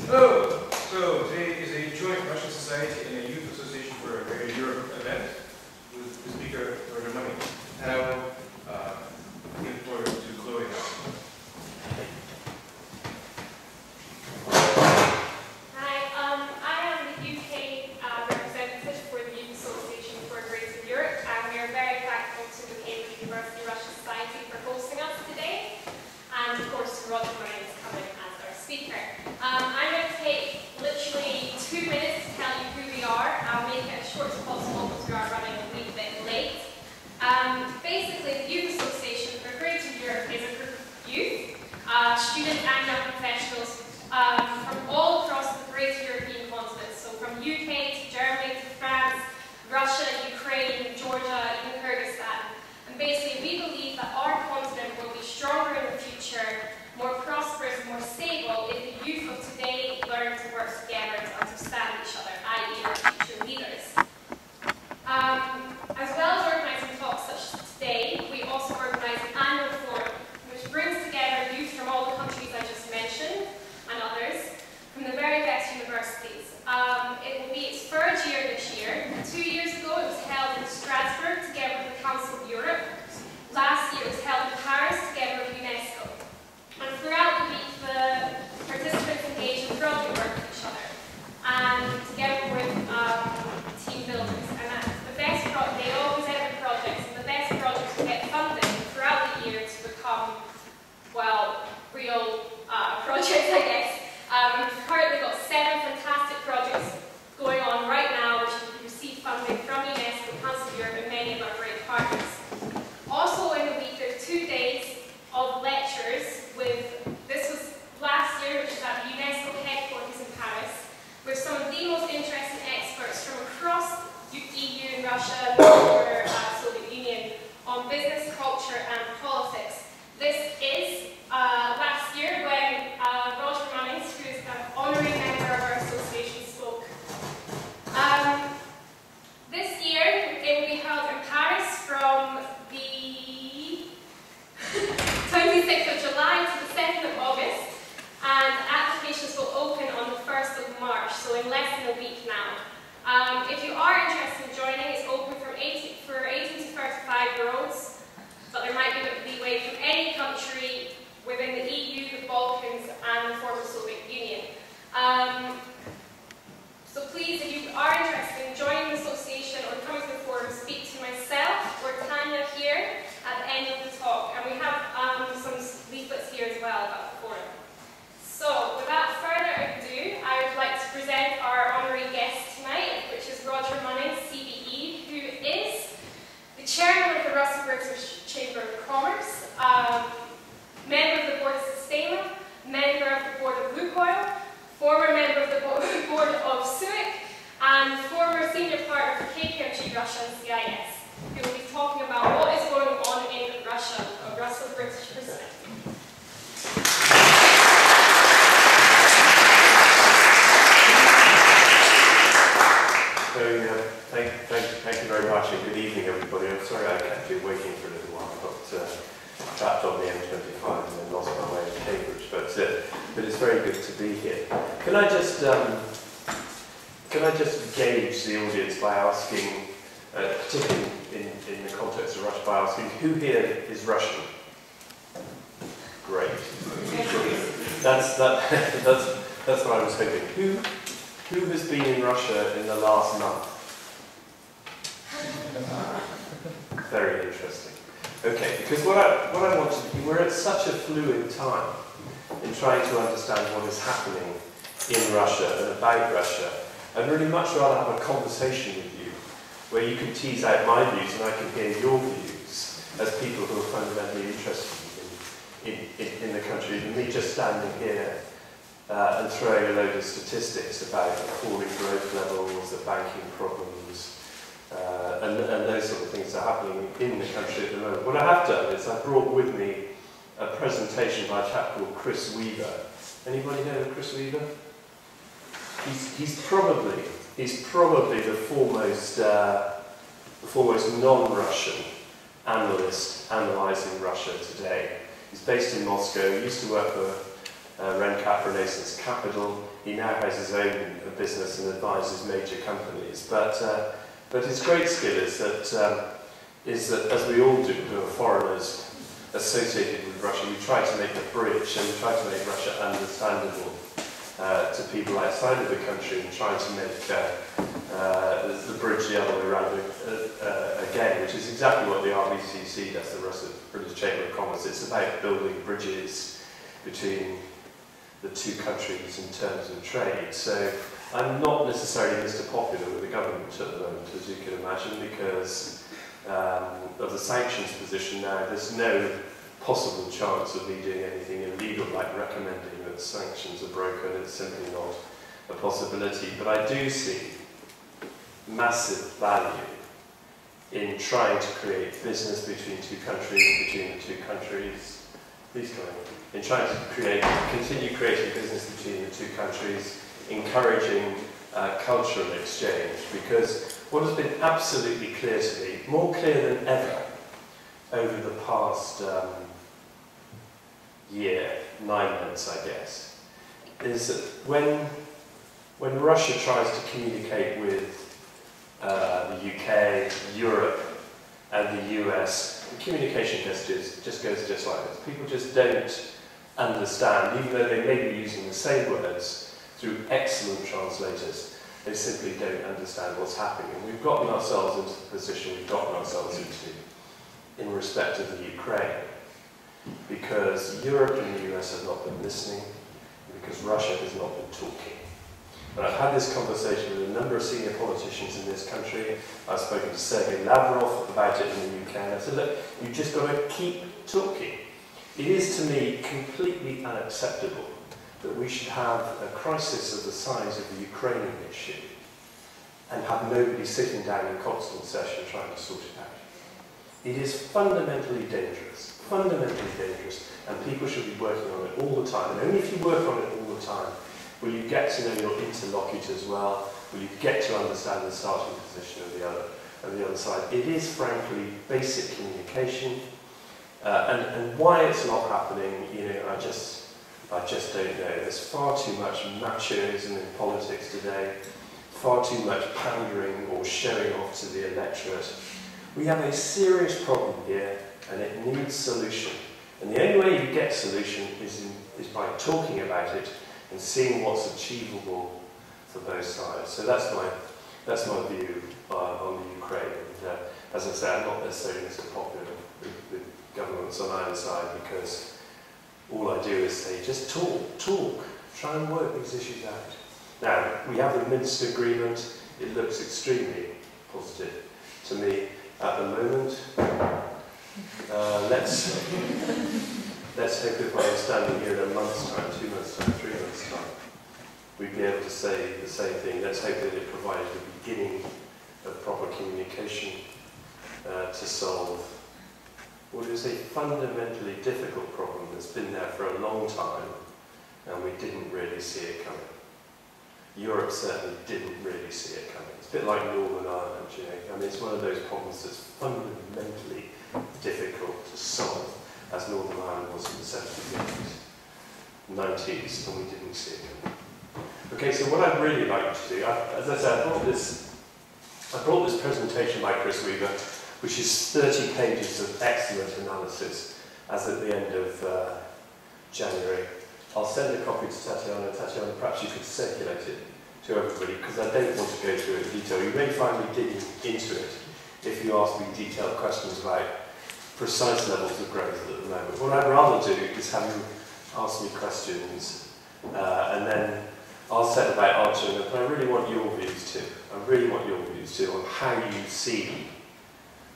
Hello. So today is a joint Russian Society and a Youth Association for a Greater Europe event with the speaker, Roger Munnings. And I will give the floor to Chloe now. Hi, I am the UK representative for the Youth Association for a Greater Europe, and we are very thankful to the Cambridge University Russian Society for hosting us today, and of course to Roger Munnings coming as our speaker. I'm going to take literally 2 minutes to tell you who we are. I'll make it as short as possible because we are running a wee bit late. Basically, the Youth Association for Greater Europe is a group of youth, students and young professionals from all across the greater European continent, so from UK to Germany to France, Russia, Ukraine, Georgia, even Kyrgyzstan. And basically, we believe that our continent will be stronger in the future, more prosperous, more stable if the youth of today learn to work together to understand each other, i.e. our future leaders. As well as organising talks such as today, we also organise an annual forum which brings together youth from all the countries I just mentioned and others from the very best universities. It will be its third year this year. 2 years ago it was held in Strasbourg together with the Council of Europe. Last year it was held in Paris together with UNESCO. And throughout the week the participants engage in project work with each other and together with team builders. And they always enter projects, and the best projects will get funded throughout the year to become, well, real projects, I guess. We've currently got 7 fantastic projects going on right now which receive funding from UNESCO, Council of Europe and many of our great partners. Also in the week there's 2 days of lectures this was last year, which was at the UNESCO headquarters in Paris, with some of the most interesting experts from across EU and Russia and the former Soviet Union on business, culture and politics. This is last year when Roger Munnings, who is an honorary member of our association, spoke. This year it will be held in Paris from the 26th of July to the 2nd of August, and applications will open on the 1st of March, so in less than a week now. If you are interested in joining, it's open for 18 to 35-year-olds, but there might be leeway from any country within the EU, the Balkans, and the former Soviet Union. So please, if you are interested in joining the association or coming to the forum, speak to myself or Tanya here at the end of the talk. And we have some leaflets here as well about the forum. So, without further ado, I would like to present our honorary guest tonight, which is Roger Munnings, CBE, who is the chairman of the Russo-British Chamber of Commerce, member of the board of Sistema, member of the board of Lukoil, former member of the board of SUIC, and former senior partner for KPMG Russia and CIS, who will be talking about what is going on in Russia, a Russo-British perspective. So, thank you very much and good evening everybody. I'm sorry I kept you waiting for a little while. I got trapped on the M25 and then lost my way to Cambridge, but it's very good to be here. Can I just gauge the audience by asking, particularly in the context of Russia, by asking who here is Russian? Great. That's what I was hoping. Who has been in Russia in the last month? Very interesting. Okay, because what I want to do, we're at such a fluid time in trying to understand what is happening in Russia and about Russia. I'd really much rather have a conversation with you where you can tease out my views and I can hear your views as people who are fundamentally interested in the country than me just standing here and throwing a load of statistics about the falling growth levels, the banking problems, and those sort of things that are happening in the country at the moment. What I have done is I brought with me a presentation by a chap called Chris Weaver. Anybody know of Chris Weaver? He's probably the foremost non-Russian analyst analysing Russia today. He's based in Moscow. He used to work for Rencat Renaissance Capital. He now has his own business and advises major companies. But his great skill is that, as we all do, who are foreigners associated with Russia, we try to make a bridge and we try to make Russia understandable to people outside of the country and try to make the bridge the other way around again, which is exactly what the RBCC does, the Russo-British Chamber of Commerce. It's about building bridges between the two countries in terms of trade. So I'm not necessarily Mr. Popular with the government at the moment, as you can imagine, because of the sanctions position now. There's no possible chance of me doing anything illegal, like recommending that sanctions are broken. It's simply not a possibility. But I do see massive value in trying to create business between two countries, between the two countries. Please come in. In trying to continue creating business between the two countries, encouraging cultural exchange, because what has been absolutely clear to me, more clear than ever, over the past year, 9 months I guess, is that when Russia tries to communicate with the UK, Europe and the US, the communication just goes just like this. People just don't understand, even though they may be using the same words through excellent translators. They simply don't understand what's happening. And we've gotten ourselves into the position we've gotten ourselves into in respect of the Ukraine, because Europe and the US have not been listening, because Russia has not been talking. And I've had this conversation with a number of senior politicians in this country. I've spoken to Sergei Lavrov about it in the UK, and I said, look, you've just got to keep talking. It is, to me, completely unacceptable that we should have a crisis of the size of the Ukrainian issue and have nobody sitting down in constant session trying to sort it out. It is fundamentally dangerous, and people should be working on it all the time. And only if you work on it all the time will you get to know your interlocutors well, will you get to understand the starting position of the other side. It is, frankly, basic communication, and why it's not happening, you know, I just don't know. There's far too much machoism in politics today, far too much pandering or showing off to the electorate. We have a serious problem here, and it needs solution. And the only way you get solution is by talking about it and seeing what's achievable for both sides. So that's my view on the Ukraine. And, as I say, I'm not necessarily Mr. Popular with governments on either side, because all I do is say, just talk, try and work these issues out. Now, we have the Minsk agreement. It looks extremely positive to me at the moment. Let's hope if I was standing here in a month's time, 2 months' time, 3 months' time, we'd be able to say the same thing. Let's hope that it provides the beginning of proper communication to solve what is a fundamentally difficult problem that's been there for a long time, and we didn't really see it coming. Europe certainly didn't really see it coming. It's a bit like Northern Ireland, you know. I mean, it's one of those problems that's fundamentally difficult to solve, as Northern Ireland was in the 70s, 90s, and we didn't see it coming. Okay, so what I'd really like to do, as I said, I brought this presentation by Chris Weaver, which is 30 pages of excellent analysis, as at the end of January. I'll send a copy to Tatiana. Tatiana, perhaps you could circulate it to everybody, because I don't want to go through it in detail. You may find me digging into it if you ask me detailed questions about precise levels of growth at the moment. What I'd rather do is have you ask me questions, and then I'll set about answering them. But I really want your views too. I really want your views too on how you see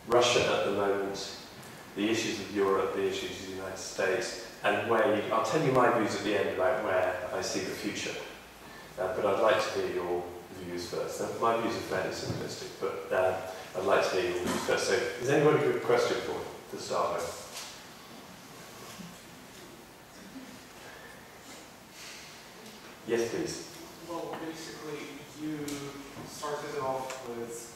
Russia at the moment, the issues of Europe, the issues of the United States, and I'll tell you my views at the end about where I see the future. But I'd like to hear your views first. Now, my views are fairly simplistic, but I'd like to hear your views first. So, has anybody got a question for me to start with? Yes, please. Well, basically, you started off with,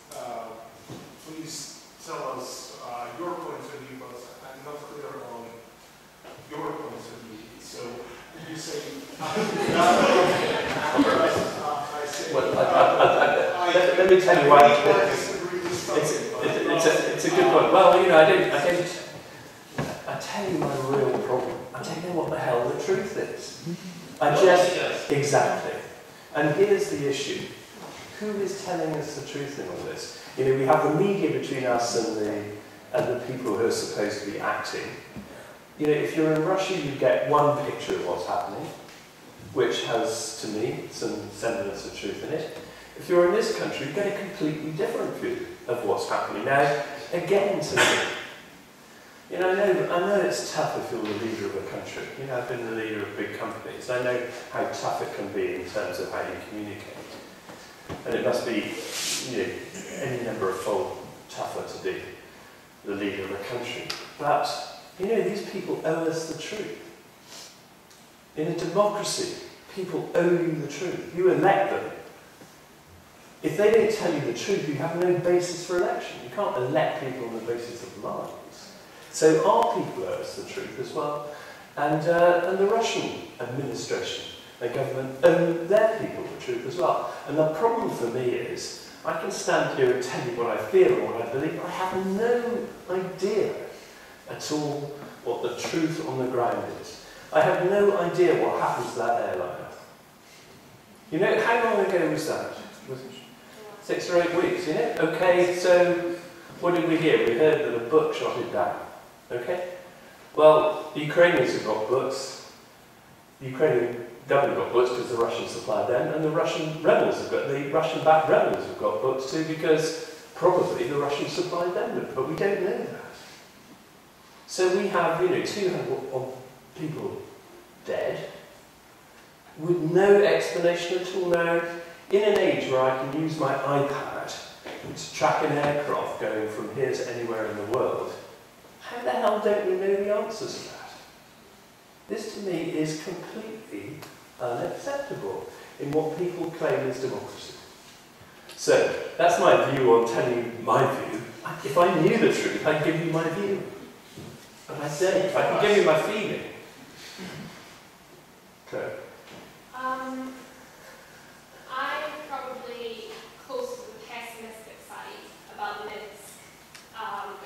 please tell us your point of view, but I'm not clear on your point of view. So you say, let me tell you why. I disagree with something. It's a good point. Well, you know, I tell you my real problem. I don't know what the hell the truth is. Exactly. And here's the issue. Who is telling us the truth in all this? You know, we have the media between us and the people who are supposed to be acting. You know, if you're in Russia, you get one picture of what's happening, which has, to me, some semblance of truth in it. If you're in this country, you get a completely different view of what's happening. Now, again, to me, you know, I know it's tough if you're the leader of a country. You know, I've been the leader of big companies. I know how tough it can be in terms of how you communicate. And it must be, you know, any number of fold tougher to be the leader of a country. But, you know, these people owe us the truth. In a democracy, people owe you the truth. You elect them. If they don't tell you the truth, you have no basis for election. You can't elect people on the basis of lies. So our people owe us the truth as well. And the Russian administration, the government, owe their people the truth as well. And the problem for me is, I can stand here and tell you what I feel and what I believe, but I have no idea at all what the truth on the ground is. I have no idea what happens to that airliner. You know, how long ago was that? Was it 6 or 8 weeks, you know? Okay, so what did we hear? We heard that a book shot it down. Okay? Well, the Ukrainians have got books. The Ukrainian government got books because the Russians supplied them, and the Russian Russian-backed rebels have got books too because probably the Russians supplied them with, but we don't know that. So we have, you know, 200 people dead with no explanation at all. Now, in an age where I can use my iPad to track an aircraft going from here to anywhere in the world, how the hell don't we know the answers to that? This to me is completely unacceptable in what people claim is democracy. So, that's my view on telling you my view. If I knew the truth, I'd give you my view. But I don't. I can give you my feeling. Claire? I'm probably close to the pessimistic side about the Minsk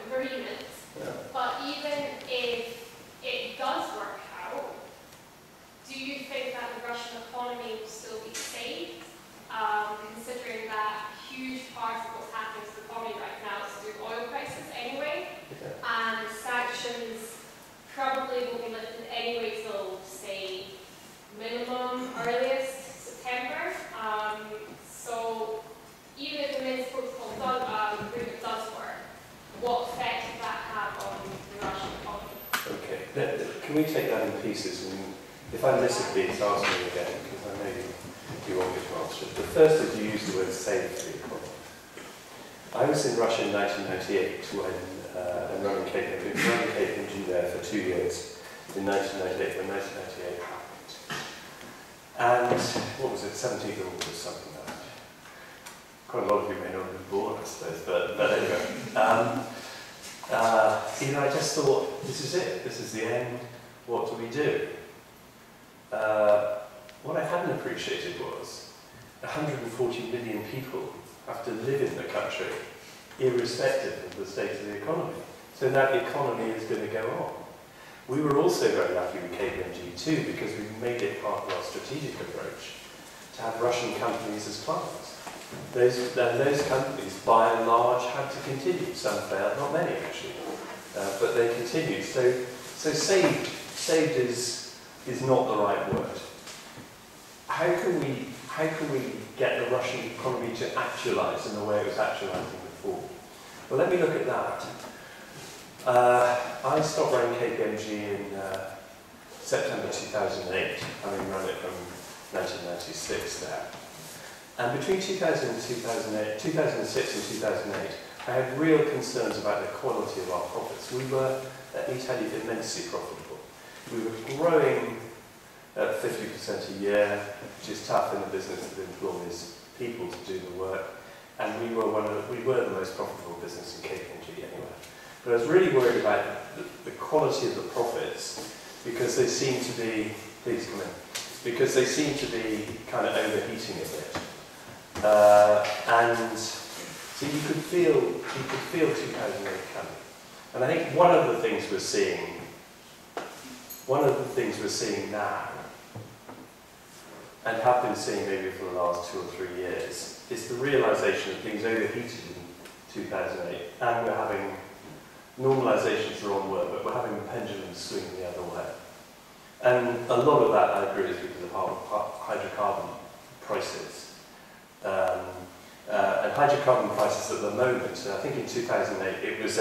agreement. Yeah. But even if it does work out, do you think that the Russian economy will still be saved? Considering that a huge part of what's happening to the economy right now is through oil prices anyway, and sanctions probably will be lifted anyway till, say, minimum earliest September. So even if the Minsk protocol agreement does work, what effect would that have on the Russian economy? Okay, can we take that in pieces? And if I miss a piece, ask me again, because I know you want me to answer it. But first, if you use the word save the economy. I was in Russia in 1998 when and running KPMG there for 2 years in 1998 when 1998 happened. And what was it, 17th of August, something like that. Quite a lot of you may not have been born, I suppose, but anyway. You know, I just thought, this is it, this is the end, what do we do? What I hadn't appreciated was 140 million people have to live in the country irrespective of the state of the economy. So that economy is going to go on. We were also very lucky with KPMG too, because we made it part of our strategic approach to have Russian companies as clients. Those companies, by and large, had to continue. Some failed, not many actually, but they continued. So saved is not the right word. How can we get the Russian economy to actualise in the way it was actualising before? Well, let me look at that. I stopped running KPMG in September 2008, having run it from 1996 there. And between 2006 and 2008, I had real concerns about the quality of our profits. We were, let me tell you, immensely profitable. We were growing at 50% a year, which is tough in a business that employs people to do the work. And we were the most profitable business in KPMG anyway. But I was really worried about the quality of the profits because they seem to be, please come in, because they seem to be kind of overheating a bit. And so you could feel 2008 coming. And I think one of the things we're seeing now, and have been seeing maybe for the last 2 or 3 years, is the realisation that things overheated in 2008, and we're having, normalisation is the wrong word, but we're having the pendulum swing the other way. And a lot of that, I agree, is because of hydrocarbon prices. And hydrocarbon prices at the moment, so I think in 2008, it was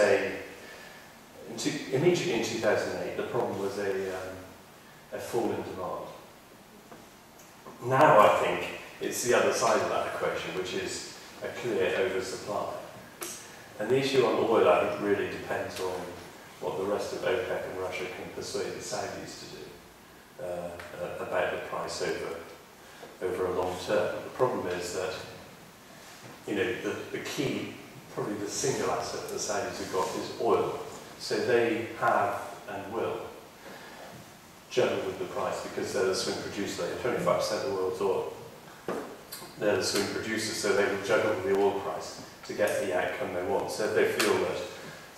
immediately in 2008, the problem was a fall in demand. Now I think it's the other side of that equation, which is a clear oversupply. And the issue on oil, I think, really depends on what the rest of OPEC and Russia can persuade the Saudis to do about the price over a long term. The problem is that, you know, the key, probably the single asset the Saudis have got is oil. So they have and will juggle with the price because they're the swing producer. They have 25% of the world's oil. They're the swing producer, so they will juggle with the oil price to get the outcome they want. So if they feel that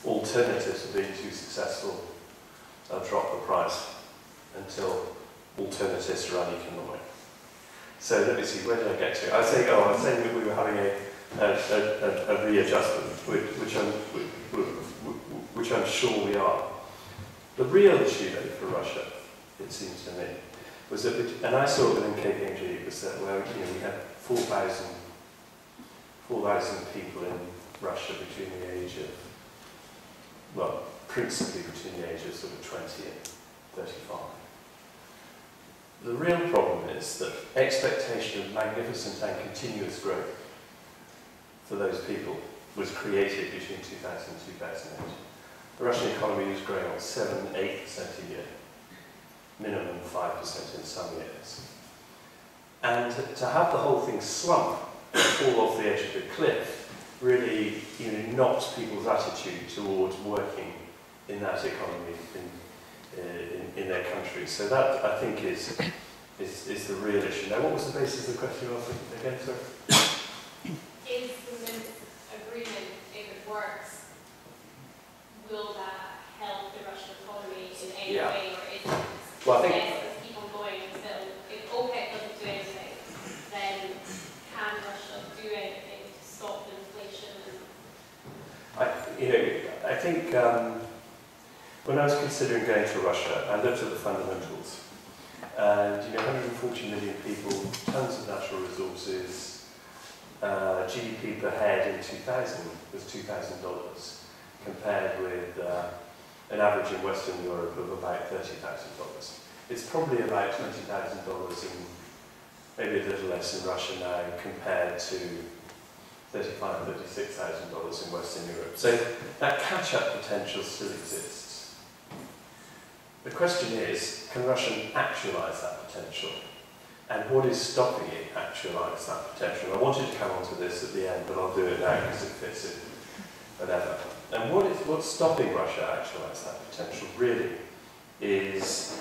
alternatives are being too successful, they'll drop the price until alternatives are uneconomic. So let me see, where did I get to? I was saying that we were having a readjustment, which I'm sure we are. The real issue though for Russia, it seems to me, was that, and I saw it within KPMG, was that, well, you know, we had 4,000 people in Russia between the age of, well, principally between the ages of sort of 20 and 35. The real problem is that expectation of magnificent and continuous growth for those people was created between 2000 and 2008. The Russian economy was growing on 7-8% a year, minimum 5% in some years. And to have the whole thing slump, fall off the edge of the cliff, really, you know, knocks people's attitude towards working in that economy in their country. So that, I think, is the real issue. Now, what was the basis of the question you asked again, sir? Is the Minsk agreement, if it works, will that help the Russian economy in any way, or is it well, I think keep on going until, if OPEC doesn't do anything, then can Russia do anything to stop inflation? I think when I was considering going to Russia, I looked at the fundamentals. And, you know, 140 million people, tons of natural resources, GDP per head in 2000 was $2,000, compared with an average in Western Europe of about $30,000. It's probably about $20,000 in, maybe a little less in Russia now, compared to $35,000, $36,000 in Western Europe. So that catch-up potential still exists. The question is, can Russia actualise that potential? And what is stopping it actualise that potential? I wanted to come on to this at the end, but I'll do it now because it fits in whatever. And what's stopping Russia actualise that potential really is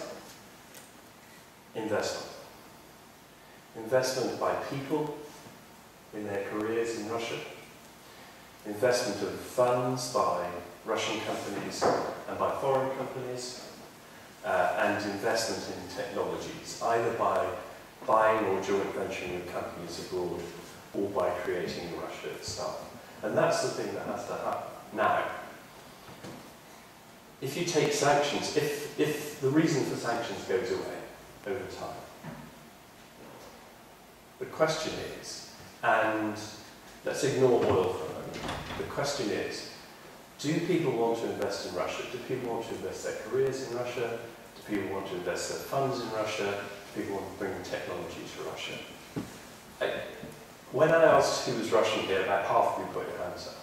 investment. Investment by people in their careers in Russia. Investment of funds by Russian companies and by foreign companies. And investment in technologies, either by buying or joint venturing with companies abroad, or by creating Russia itself. And that's the thing that has to happen. Now, if you take sanctions, if the reason for sanctions goes away over time, the question is, and let's ignore oil for a moment, the question is, do people want to invest in Russia? Do people want to invest their careers in Russia? Do people want to invest their funds in Russia? Do people want to bring technology to Russia? When I asked who was Russian here, about half of you put your hands up.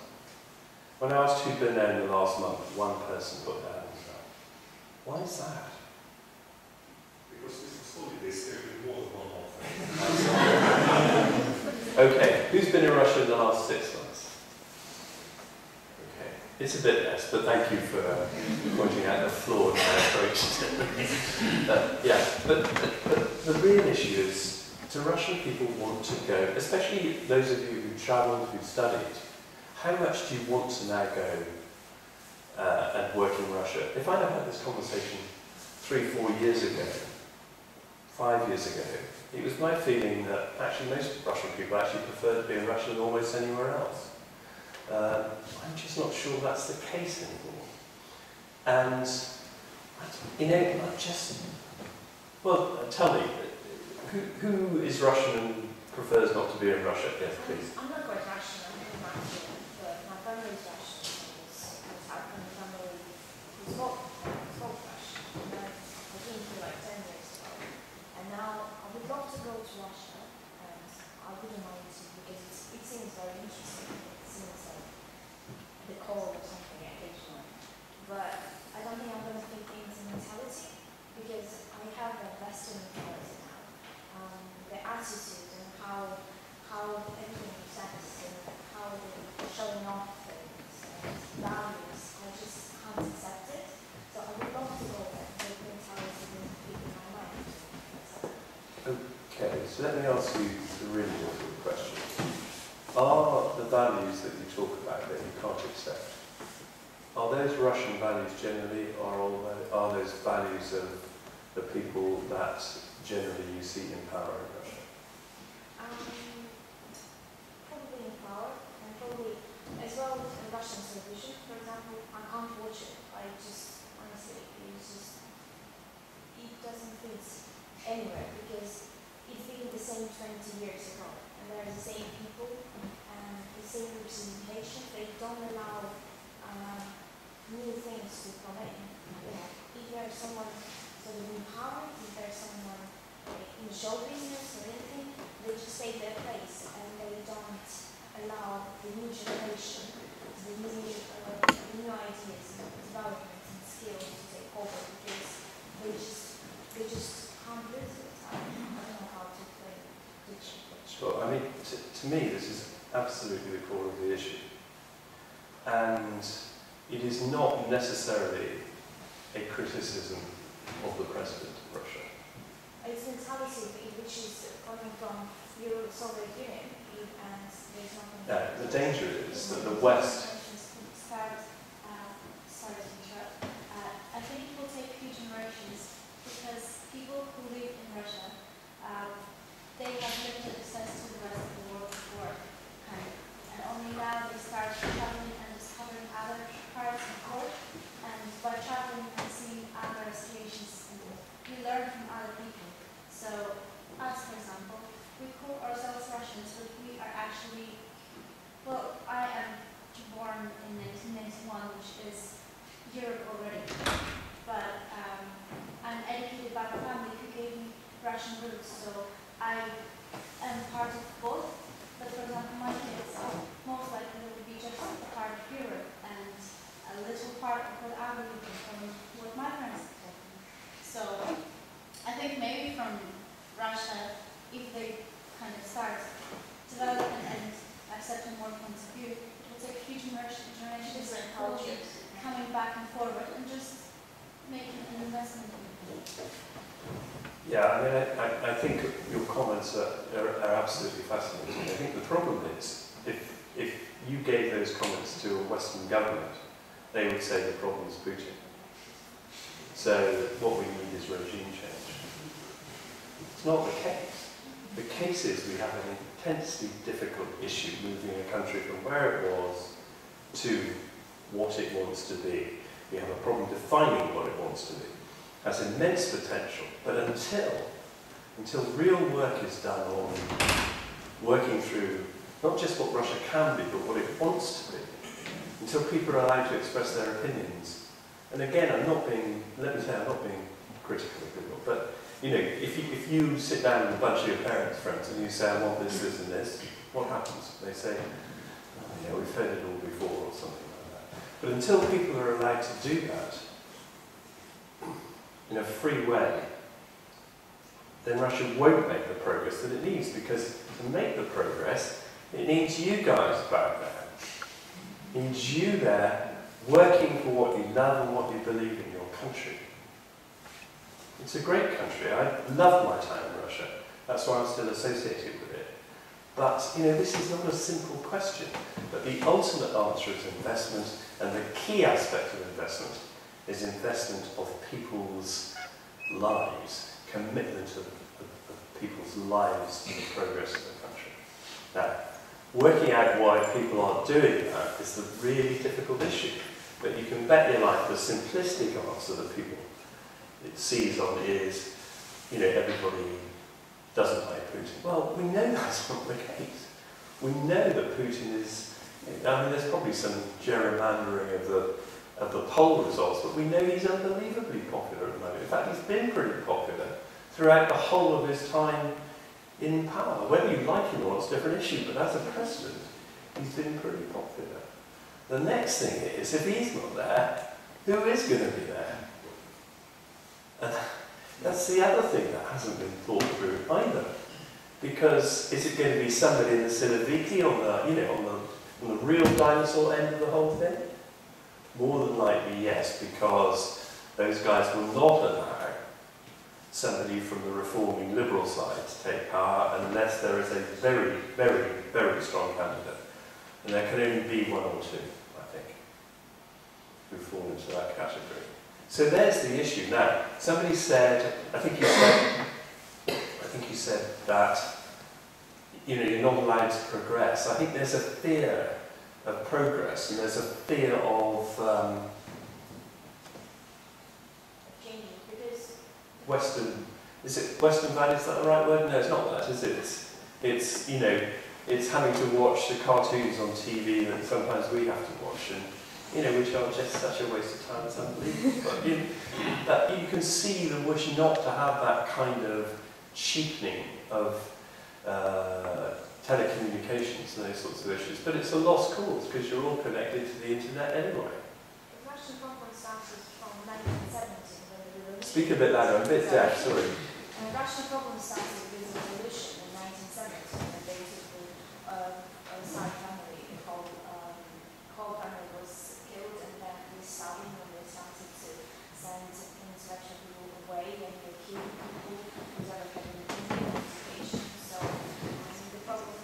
When I asked who'd been there in the last month, one person put their hands up. Why is that? Because this is holidays every more than 1 month. Okay, who's been in Russia in the last 6 months? Okay. It's a bit less, but thank you for pointing out the flaw in my approach to it. Yeah, but the real issue is, do Russian people want to go, especially those of you who travelled, who studied, how much do you want to now go and work in Russia? If I'd have had this conversation 3-4 years ago, 5 years ago, it was my feeling that actually most Russian people actually prefer to be in Russia than almost anywhere else. I'm just not sure that's the case anymore. And, you know, well, tell me, who is Russian and prefers not to be in Russia? Yes, please. I'm not quite Russian, I'm Russian, but my family is Russian. I was out from a family who spoke Russian, and I came here like 10 years ago. And now I would love to go to Russia, and I wouldn't mind to, because it seems very interesting. It seems like the call or something occasionally. But I don't think I'm going to fit into mentality, because I have a Western mentality now. The attitude and how everything presents and how they're showing off things and values, I just can't accept it. So I would love to go there, but the mentality doesn't fit in my mind. Okay, so let me ask you the really difficult question. Are the values that you talk about that you can't accept, are those Russian values generally, or are those values of the people that generally you see in power in Russia? Probably in power, and probably as well with Russian television, for example. I can't watch it. I just, honestly, it doesn't fit anywhere, because it's been the same 20 years ago, and they're the same people, and the same representation. They don't allow new things to come in. If there's someone sort of in power, if there's someone in show business or anything, they just take their place, and they don't allow the new generation, the new ideas and developments and skills to take over, because they just can't lose it. I don't know how to explain it. Sure, I mean, to me this is absolutely the core of the issue. And it is not necessarily a criticism of the president of Russia. It's mentality which is coming from the Soviet Union, and there's nothing. The danger is that the West. Sorry to interrupt. I think it will take few generations, because people who live in Russia, they have limited access to the rest of the world before, and only now they start traveling and discovering other parts of the world, and by traveling and seeing other situations, we learn from other people. So, us, for example, we call ourselves Russians, but we are actually, well, I am born in 1991, which is Europe already, but I'm educated by a family who gave me Russian roots, so I am part of both. But for example, my kids, most likely they will be just a part of Europe and a little part of what I will be from what my parents have told me. So I think maybe from Russia, if they kind of start developing and accepting more points of view, it will take a few generations coming back and forward and just making an investment in it. Yeah, I mean, I think your comments are absolutely fascinating. I think the problem is, if you gave those comments to a Western government, they would say the problem is Putin. So what we need is regime change. It's not the case. The case is we have an intensely difficult issue moving a country from where it was to what it wants to be. We have a problem defining what it wants to be. It has immense potential, but until real work is done on working through not just what Russia can be, but what it wants to be, until people are allowed to express their opinions. And again, let me say I'm not being critical of people, but you know, if you sit down with a bunch of your parents' friends and you say, I want this, this and this, what happens? They say, oh, yeah, we've heard it all before, or something like that. But until people are allowed to do that in a free way, then Russia won't make the progress that it needs, because to make the progress, it needs you guys back there. It needs you there working for what you love and what you believe in your country. It's a great country. I love my time in Russia. That's why I'm still associated with it. But, this is not a simple question. But the ultimate answer is investment, and the key aspect of investment is investment of people's lives, commitment of people's lives to the progress of the country. Now, working out why people aren't doing that is the really difficult issue. But you can bet your life the simplistic answer that people sees on is, everybody doesn't like Putin. Well, we know that's not the case. We know that Putin is, there's probably some gerrymandering of the poll results, but we know he's unbelievably popular at the moment. In fact, he's been pretty popular throughout the whole of his time in power. Whether you like him or not, it's a different issue, but as a president, he's been pretty popular. The next thing is, if he's not there, who is going to be there? And that's the other thing that hasn't been thought through either. Because is it going to be somebody in the Siloviki on the real dinosaur end of the whole thing? More than likely, yes, because those guys will not allow somebody from the reforming liberal side to take power unless there is a very, very, very strong candidate. And there can only be one or two, I think, who fall into that category. So there's the issue. Now, somebody said, I think you said that, you're not allowed to progress. I think there's a fear of progress, and there's a fear of changing, because Western. Is it Western values? Is that the right word? No, it's not that, is it? It's it's having to watch the cartoons on TV that sometimes we have to watch, and which are just such a waste of time. It's unbelievable. But you can see the wish not to have that kind of cheapening of telecommunications and those sorts of issues. But it's a lost cause because you're all connected to the internet anyway. the Russian conference started from 1970 when the revolution. Speak a bit louder. I'm a bit deaf. Sorry. Russian problem started with the revolution in 1970 when basically a Tsar family, the whole family was killed, and then with Stalin when they started to send intellectual people away and they killed people without having any education. So the problem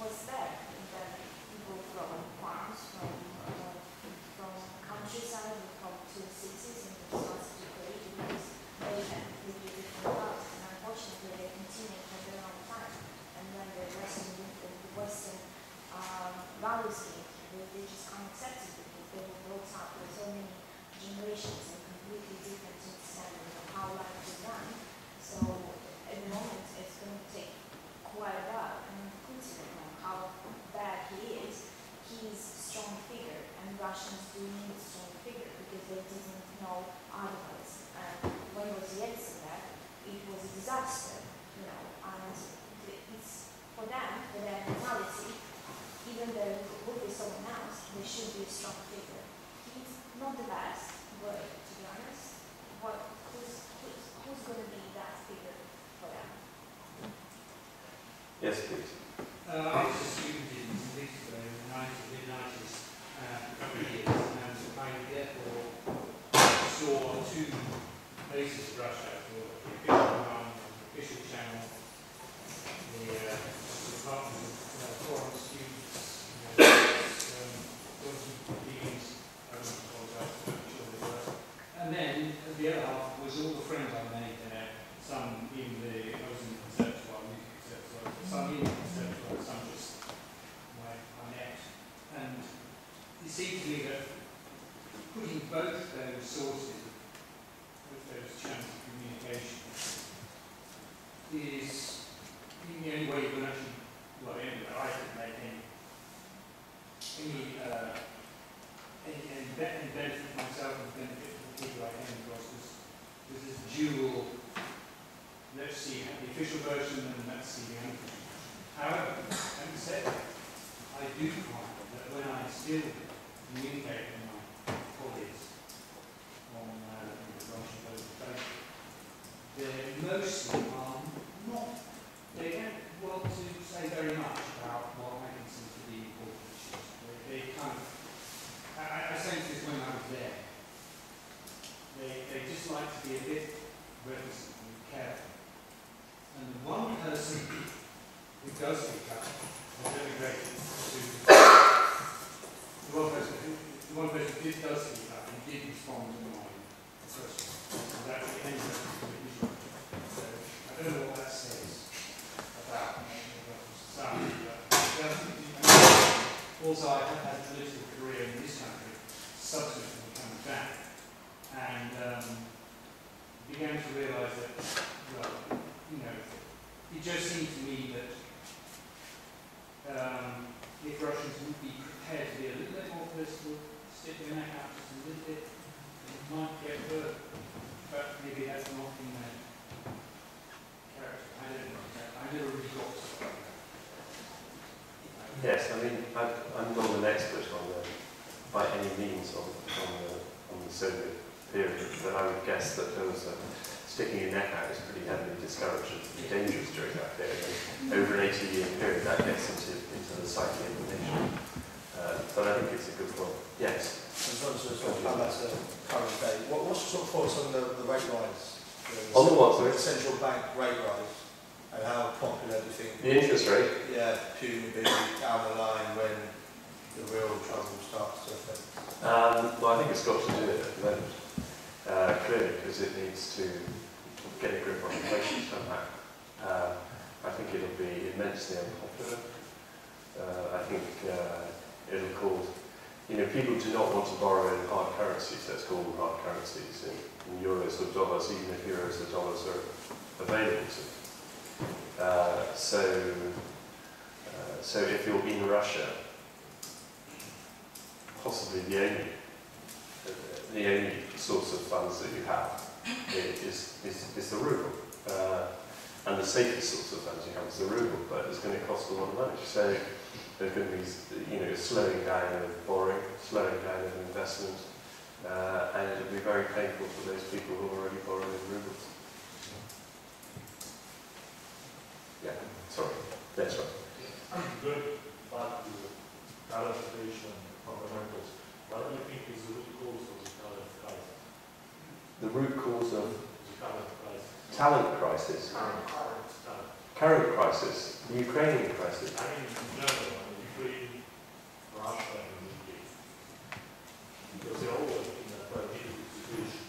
was there, and then people from farms, from countryside would come to cities and they started to create because they had completely different lives. Unfortunately, they continued for their own time, and then the Western values they just can't accept it because they were brought up with so many generations and completely different understanding of how life is done. So at the moment, it's going to take quite a while. And Putin, how bad he is, he's a strong figure, and Russians do need a strong figure because they didn't know otherwise. And when was Yeltsin there? It was a disaster, and it's for them, for their mentality, even though it would be someone else, there should be a strong figure. He's not the best, but to be honest, who's going to be that figure for them? Yes, please. I was a student in Lisbon in the mid-90s for a couple of years, and I therefore saw two places of Russia. The official one, the official channel, the Department of Foreign Students, and then the other half was all the friends I made there, some in I was in the conceptual, music conceptual, some in the conceptual, some just I met. And it seemed to me that putting both those sources, both those channels of communication, is the only way you can actually, well, anyway, I can make any benefit myself and benefit the people I came across. There's this dual, let's see the official version and let's see the unofficial. However, having said that, I do find that when I still communicate with my colleagues on the Russian Facebook, they mostly are not, they don't want to say very much about what I consider to be important issues. They kind of, I sense this when does decap, or delegated to the one person who does decap and did respond to my question. And that became the issue. So I don't know what that says about society, but also I have had a political career in this country subsequently coming back, and began to realise that, well, you know, it just seemed to me that if Russians would be prepared to be a little bit more political, stick their neck out just a little bit, it might get further. But maybe that's not in their character. I don't know. I never really got to that. Yes, I mean, I'm not an expert on by any means on the Soviet period, but I would guess that there was sticking your neck out is pretty heavily discouraged and pretty dangerous during that period. And over an 80-year period, that gets into the psyche of the nation. But I think it's a good point. Yes. And so sort of come back to the current day. What's your sort of thoughts on the rate rise? On the what? The central bank rate rise, and how popular do you think? The interest rate? Yeah, presumably down the line when the real trouble starts to affect. Well, I think it's got to do it at the moment, clearly, because it needs to get a grip on inflation somehow. I think it'll be immensely unpopular. I think it'll cause, you know, people do not want to borrow in hard currencies, let's call them hard currencies, in euros or dollars, even if euros or dollars are available to them. So if you're in Russia, possibly the only source of funds that you have is the ruble. And the safest source of funds you have is the ruble, but it's going to cost a lot of money. So there's going to be, you know, slowing down of borrowing, slowing down of investment, and it'll be very painful for those people who are already borrowing in rubles. Yeah, sorry. That's right. Good, but the current situation, fundamentals. What do you think is the root cause of the current crisis? The root cause of The current crisis. talent crisis. Current crisis. The Ukrainian crisis. I mean, in general, Ukraine, Russia, and the UK. Because they're all in a quite difficult situation.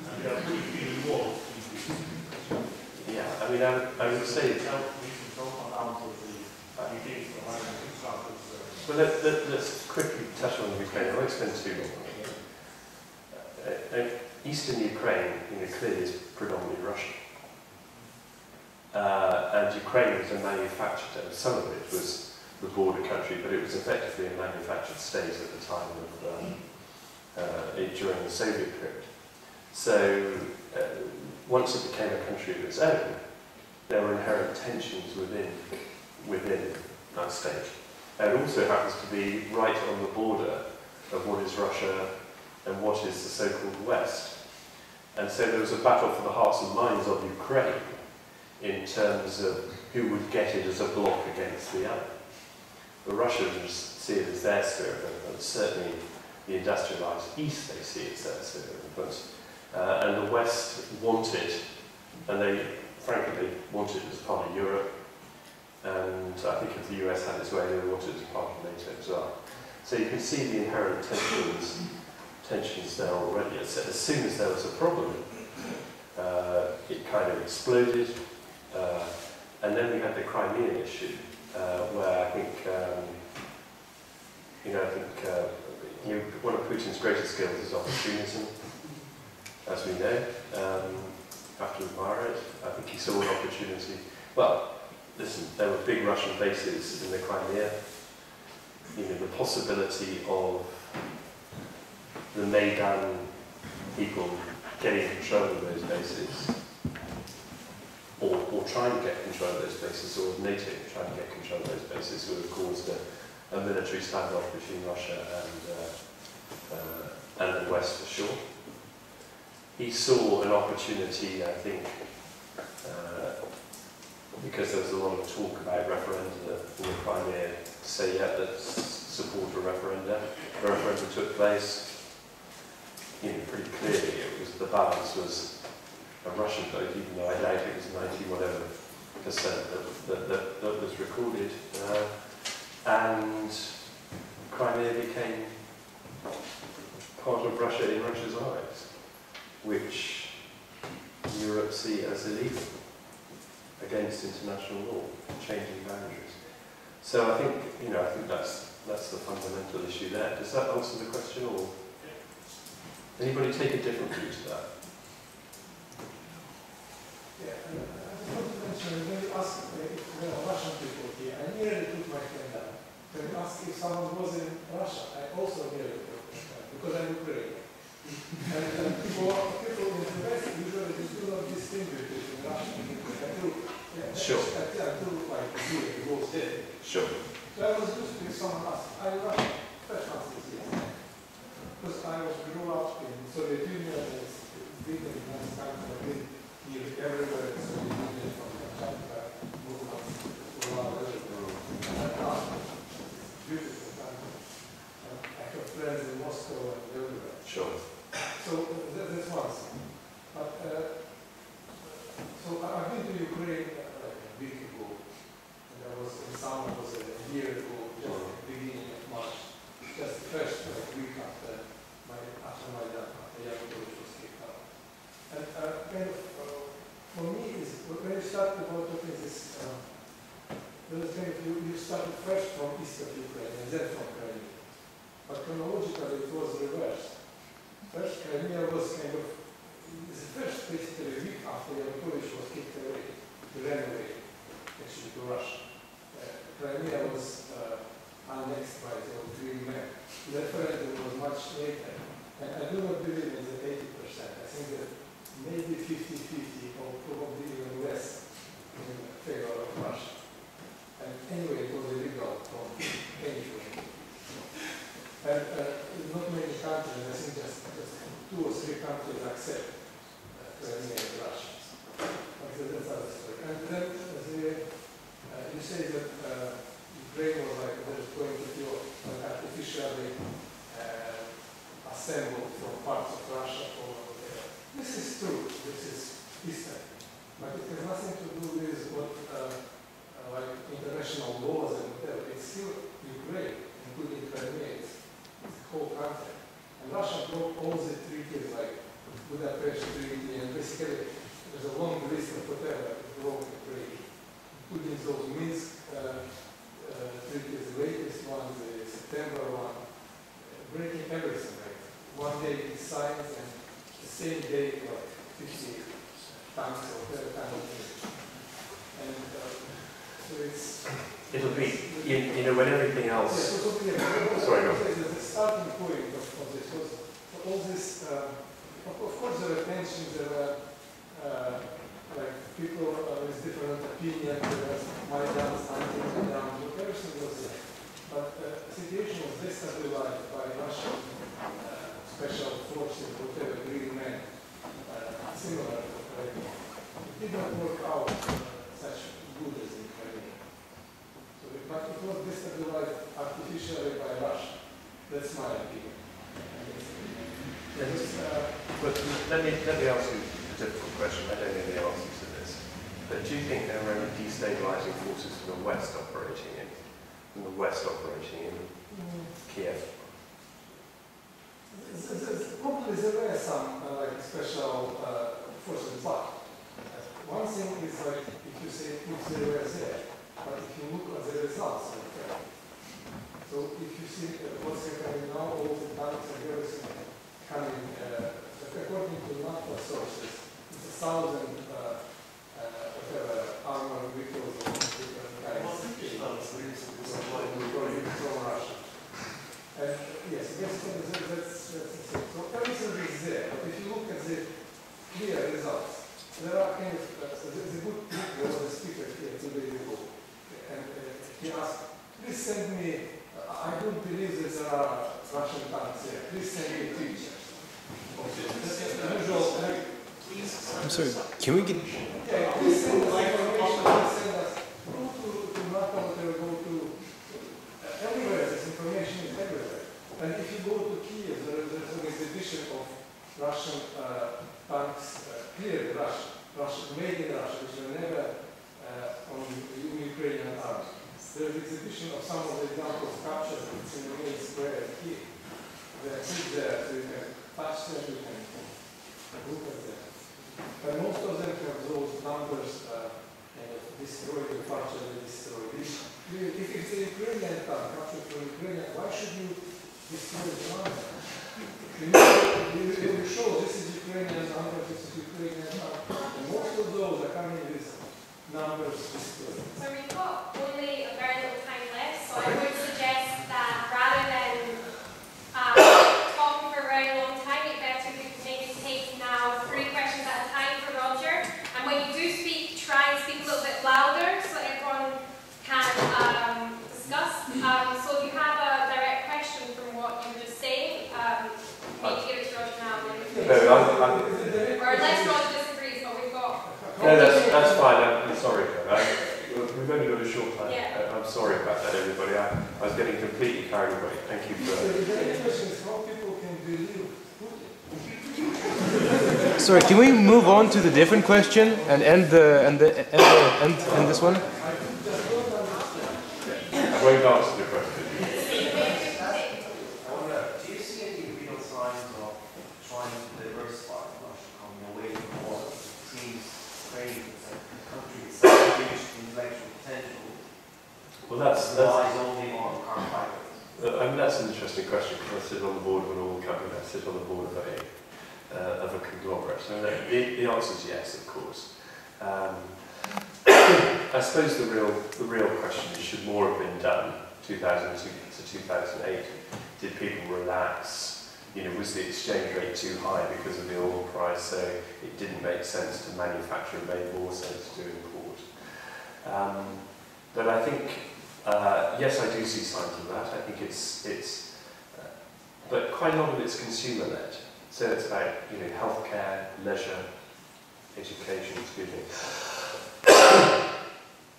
And they are fully involved in this. Yeah, I mean, I would say. Well, let's quickly touch on Ukraine. I won't spend too long on it. Eastern Ukraine, you know, clearly is predominantly Russian. And Ukraine was a manufactured, some of it was the border country, but it was effectively a manufactured state at the time of during the Soviet period. So once it became a country of its own, there were inherent tensions within that state. And it also happens to be right on the border of what is Russia and what is the so-called West. And so there was a battle for the hearts and minds of Ukraine in terms of who would get it as a bloc against the other. The Russians see it as their sphere of influence, certainly the industrialised East, they see it as their sphere of influence. And the West wanted, and they frankly wanted it as part of Europe, and I think if the US had its way, they wanted it as part of NATO as well. So you can see the inherent tensions there already. As soon as there was a problem, it kind of exploded. And then we had the Crimean issue, where I think, one of Putin's greatest skills is opportunism, as we know. Have to admire it. I think he saw an opportunity. Well, listen, there were big Russian bases in the Crimea. You know, the possibility of the Maidan people getting control of those bases, or trying to get control of those bases, or NATO trying to get control of those bases, would have caused a military standoff between Russia and the West for sure. He saw an opportunity, I think, because there was a lot of talk about referenda in the Crimea, to say, yeah, let's support a referenda. The referendum took place. You know, pretty clearly, the balance was a Russian vote, even though I doubt it was 90 whatever that was recorded, and Crimea became part of Russia in Russia's eyes, which Europe see as illegal against international law, changing boundaries. So I think, I think that's the fundamental issue there. Does that answer the question, or anybody take a different view to that? Yeah, I want to mention, when you ask if there are Russian people here, I nearly put my hand down. When you ask if someone was in Russia, I also nearly put my hand down, because I'm Ukrainian. And for people in the West, usually they do not distinguish between Russian and Ukrainian. Sure. Until like here, he was dead. Sure. So I was used to if someone asked, are you Russian? First answer is yes. Because I grew up in Soviet Union, and been in nice country, I've been nearly everywhere in Soviet Union, from Kamchatka, Murmansk, Ural, everywhere. Beautiful country. I have friends in Moscow and everywhere. Sure. So that's one thing. But so I've been to Ukraine like a week ago. And I was in summer, was a year ago, just at the beginning of March. Just the first week after Yanukovych was kicked out. And kind of for me is when you start about talking this, you started first from east of Ukraine and then from Crimea. But chronologically it was reversed. First Crimea was kind of the first basically week after Yanukovych was kicked away, he ran away actually to Russia. Crimea was annexed by the Green men. The referendum was much later. And I do not believe in the 80%. I think that maybe 50-50 or probably even less in favor of Russia. And anyway, it was illegal from any point. And not many countries, I think just 2 or 3 countries accept Crimea and Russia. But that's other story. And then you say that Ukraine was like there's going to be artificially assembled from parts of Russia or whatever. This is true. This is history. But it has nothing to do with what like international laws and whatever. It's still Ukraine, including Crimea. It's the whole country. And Russia broke all the treaties like Budapest Treaty, and basically there's a long list of whatever it broke Ukraine, including those Minsk treaties, the latest one, the September one, breaking everything. Right? One day it signs, and the same day, like 50 tanks or whatever kind of thing. And so it's... It'll be, when everything else... Yeah, sorry, no. The starting point of this was all this, of course there were tensions, there were like people with different opinions, there was Maidan standing around, everything was there. But the situation was destabilized by Russian special forces, whatever, Green men, similar to Ukraine. It did not work out such good as in Ukraine. So, but it was destabilized artificially by Russia. That's my opinion. But let me ask you a difficult question. I don't know the answer to this. But do you think there are any destabilizing forces from the West operating in Kiev? Probably there were some like special forces, but one thing is like if you say if they were there, but if you look at the results of it, so if you see what's happening now, all the tanks and everything coming, according to NATO sources, it's 1,000 whatever armored vehicles of different kinds from Russia. And yes, basically that's the thing. So everything is there, but if you look at the clear results, there are kind of, the good there was a speaker here 2 days ago, and he asked, please send me, I don't believe that there are Russian tanks there, please send me pictures. I'm sorry, can we get... Yeah, please send us information, please send us, go to NATO, go to everywhere, this information is everywhere. And if you go to Kiev, there's an exhibition of Russian tanks, clearly Russian, made in Russia, which were never There's exhibition of some of the examples captured in the main square here. They are still there, so you can touch them, you can look at them. But most of them have those numbers destroyed, partially destroyed. If it's a Ukrainian car captured from Ukrainian, why should you destroy the number? You show this is Ukrainian number, this is Ukrainian number. And most of those are coming with numbers destroyed. So we've got only a very little time left, so I would suggest that rather than talking for a very long time, it's better if we maybe take now 3 questions at a time for Roger. And when you do speak, try and speak a little bit louder so everyone can discuss. So if you have a direct question from what you were just saying, maybe give it to Roger now. Or unless Roger disagrees, but we've got... No, that's fine. I'm sorry. We've only got a short time. Yeah. I'm sorry about that, everybody. I was getting completely carried away. Thank you for... The question is how people can believe Putin. Sorry, can we move on to the different question and end this one? I won't answer the question. I wonder, do you see any real signs of trying to diversify Russia coming away from oil? It seems strange that the country is such a huge intellectual potential. Well, that's relies only on car fibers. I mean, that's an interesting question because I sit on the board of an oil company. I sit on the board of a conglomerate. So the answer is yes, of course. I suppose the real question is, should more have been done 2002 to 2008? Did people relax? You know, was the exchange rate too high because of the oil price, so it didn't make sense to manufacture, it made more sense to import? But I think, yes, I do see signs of that. I think it's but quite a lot of it's consumer-led. So it's about, you know, healthcare, leisure, education, excuse me.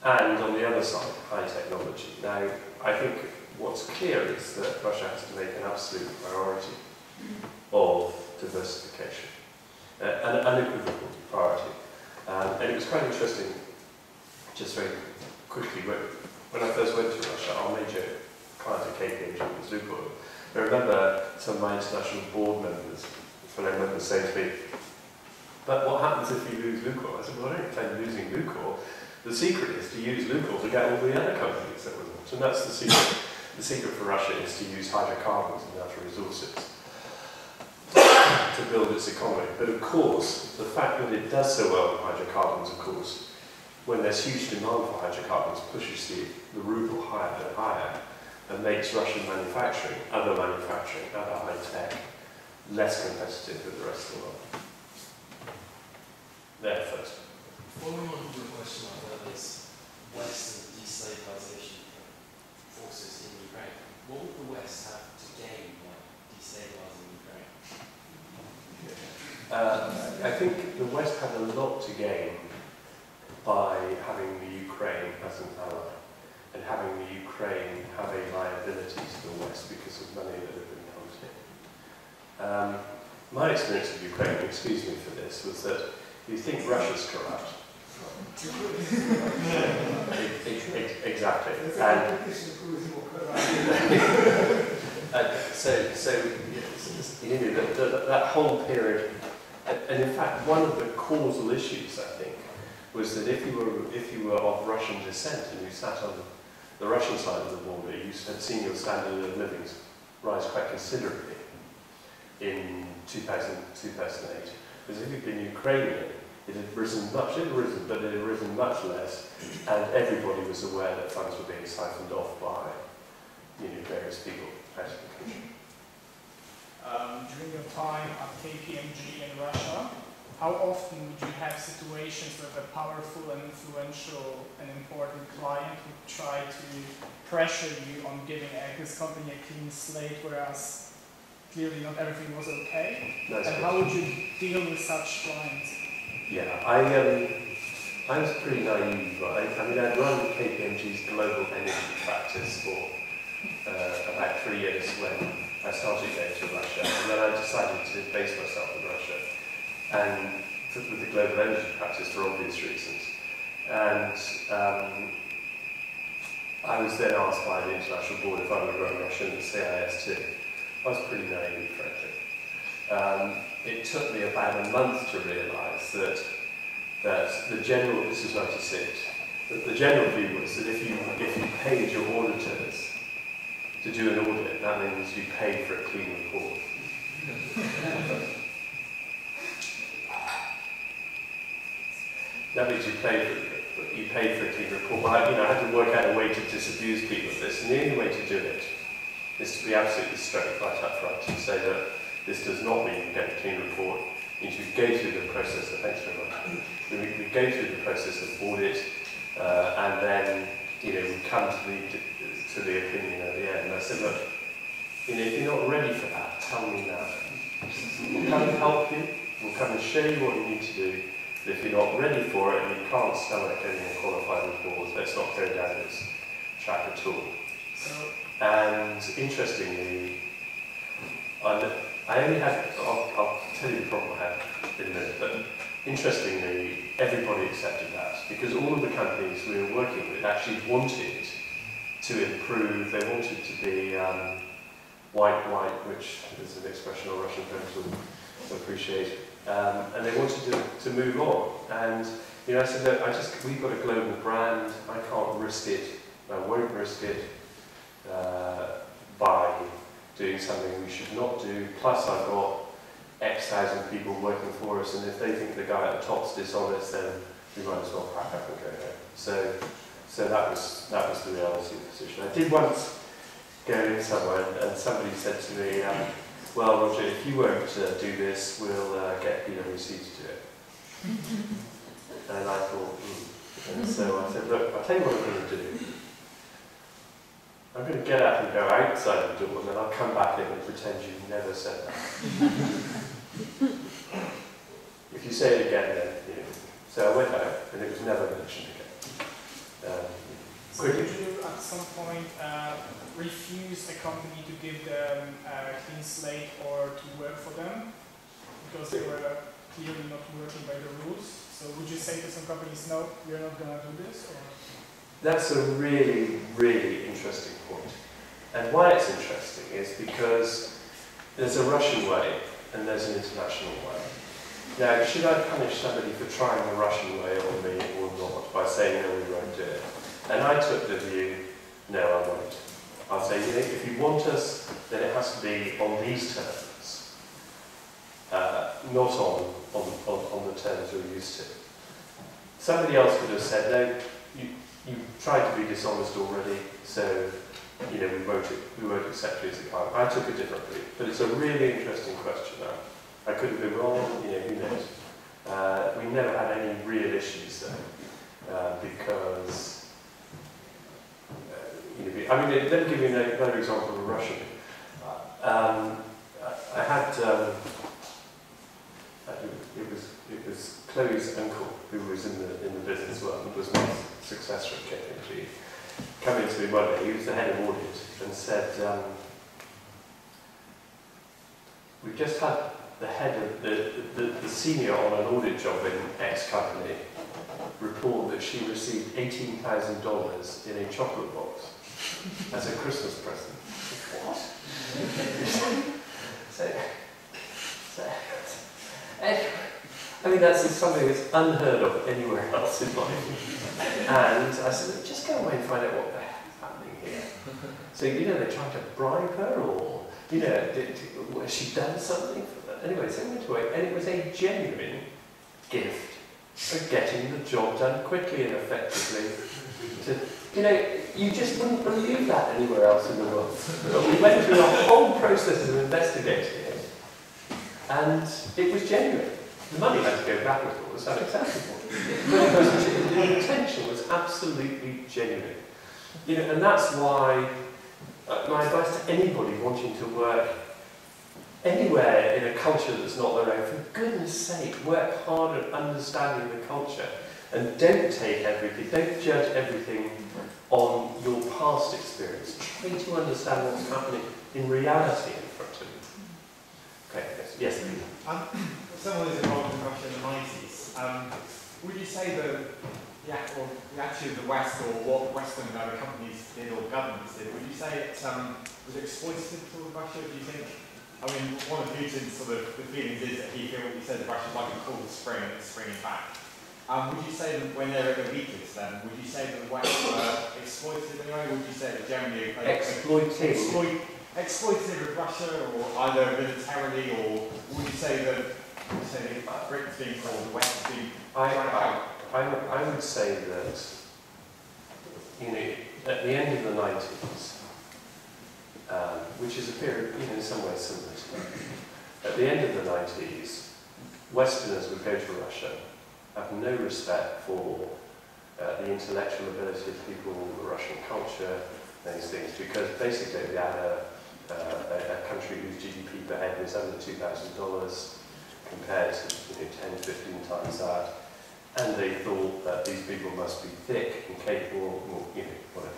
And on the other side, high technology. Now, I think what's clear is that Russia has to make an absolute priority of diversification, an unequivocal priority. And it was quite interesting, just very quickly, when I first went to Russia, our major client at KPMG was Lukoil. I remember some of my international board members, when I remember saying to me, but what happens if you lose Lukoil? I said, well, I don't intend losing Lukoil. The secret is to use Lukoil to get all the other companies that were launched. And that's the secret. The secret for Russia is to use hydrocarbons and natural resources to build its economy. But of course, the fact that it does so well with hydrocarbons, of course, when there's huge demand for hydrocarbons, pushes the ruble higher and higher and makes Russian manufacturing, other high tech, less competitive with the rest of the world. There first. Following on from your question about this Western destabilization forces in Ukraine, what would the West have to gain by destabilizing Ukraine? I think the West had a lot to gain by having the Ukraine as an ally and having the Ukraine have a liability to the West because of money that had been pumped in. My experience of Ukraine, excuse me for this, was that you think Russia's corrupt. Exactly. So you know, that whole period, and in fact, one of the causal issues, I think, was that if you were of Russian descent and you sat on the Russian side of the border, you had seen your standard of living rise quite considerably in 2008. Because if you'd been Ukrainian, it had risen much, but it had risen much less, and everybody was aware that funds were being siphoned off by, you know, various people out of the country. During your time at KPMG in Russia, how often would you have situations where a powerful and influential and important client would try to pressure you on giving this company a clean slate, whereas clearly not everything was okay? That's and good. how would you deal with such clients? Yeah, I was pretty naive. I mean, I'd run KPMG's global energy practice for about 3 years when I started going to Russia, and then I decided to base myself in Russia, and with the global energy practice for obvious reasons. And I was then asked by the International Board if I would run Russia and the CIS too. I was pretty naive, frankly. It took me about a month to realise that the general, this is 96, that the general view was that if you paid your auditors to do an audit, that means you paid for a clean report. That means you paid for a clean report. Well, I had to work out a way to disabuse people of this, and the only way to do it is to be absolutely straight right up front and say that this does not mean you get a clean report. It means you go through the process of, thanks very much, we go through the process of audit, and then we come to the opinion at the end. And I said, look, if you're not ready for that, tell me now. We'll come and help you. We'll come and show you what you need to do. But if you're not ready for it and you can't stomach getting a qualified report, let's not go down this track at all. And interestingly, I only had, I'll tell you the problem I had in a minute, but interestingly, everybody accepted that because all of the companies we were working with actually wanted to improve, they wanted to be white, which is an expression our Russian friends will appreciate, and they wanted to move on. And I said, look, we've got a global brand, I can't risk it, I won't risk it by doing something we should not do, plus I've got X thousand people working for us, and if they think the guy at the top's dishonest, then we might as well pack up and go home. So that was the reality of the position. I did once go in somewhere, and somebody said to me, well, Roger, if you won't do this, we'll get PwC to do it. And I thought, And so I said, look, I'll tell you what I'm going to do. I'm going to get up and go outside the door, and then I'll come back in and pretend you never said that. If you say it again, then, So I went out, and it was never mentioned again. So did you, at some point, refuse a company to give them a clean slate or to work for them? Because they were clearly not working by the rules? So would you say to some companies, no, we're not going to do this? Or? That's a really, really interesting point. And why it's interesting is because there's a Russian way and there's an international way. Now, should I punish somebody for trying the Russian way on me or not by saying, no, we won't do it? And I took the view, no, I won't. I'll say, if you want us, then it has to be on these terms, not on the terms you're used to. Somebody else could have said, no, you tried to be dishonest already, so we won't accept you as a client. I took a different view, but it's a really interesting question now. I could have been wrong, who knows. We never had any real issues though, because let me give you another example of a Russian. I had it was Chloe's uncle, who was in the business world and was my successor at KPMG, come into me one day. He was the head of audit and said, "We've just had the head of the senior on an audit job in X company report that she received $18,000 in a chocolate box as a Christmas present." What? That's something that's unheard of anywhere else in life. And I said, just go away and find out what the heck's happening here. So, they tried to bribe her, or, has she done something for that? Anyway, so we went away, and it was a genuine gift for getting the job done quickly and effectively. You just wouldn't believe that anywhere else in the world. We went through a whole process of investigating it, and it was genuine. The money had to go back, of course, unacceptable. But the intention was absolutely genuine. And that's why my advice to anybody wanting to work anywhere in a culture that's not their own, for goodness sake, work hard at understanding the culture. And don't take everything, don't judge everything on your past experience. Try to understand what's happening in reality in front of you. Okay, yes, please. Someone who's involved in Russia in the 90s, would you say that the attitude of the West, or what Western and other companies did or governments did, would you say it was exploitative toward Russia? Do you think? I mean, one of Putin's sort of the feelings is that he said that Russia's like a cold spring and it's springing back. Would you say that when they're at their weakest, then would you say that the West were exploitative anyway? Would you say that generally exploitative of Russia, or either militarily, or would you say that Britain's being called, the West is being I would say that, at the end of the 90s, which is a period, in some ways similar to that, at the end of the 90s, Westerners would go to Russia, have no respect for the intellectual ability of people, the Russian culture, those things, because basically we had a country whose GDP per head was under $2,000 compared to 10, 15 times that. And they thought that these people must be thick and capable, or, whatever.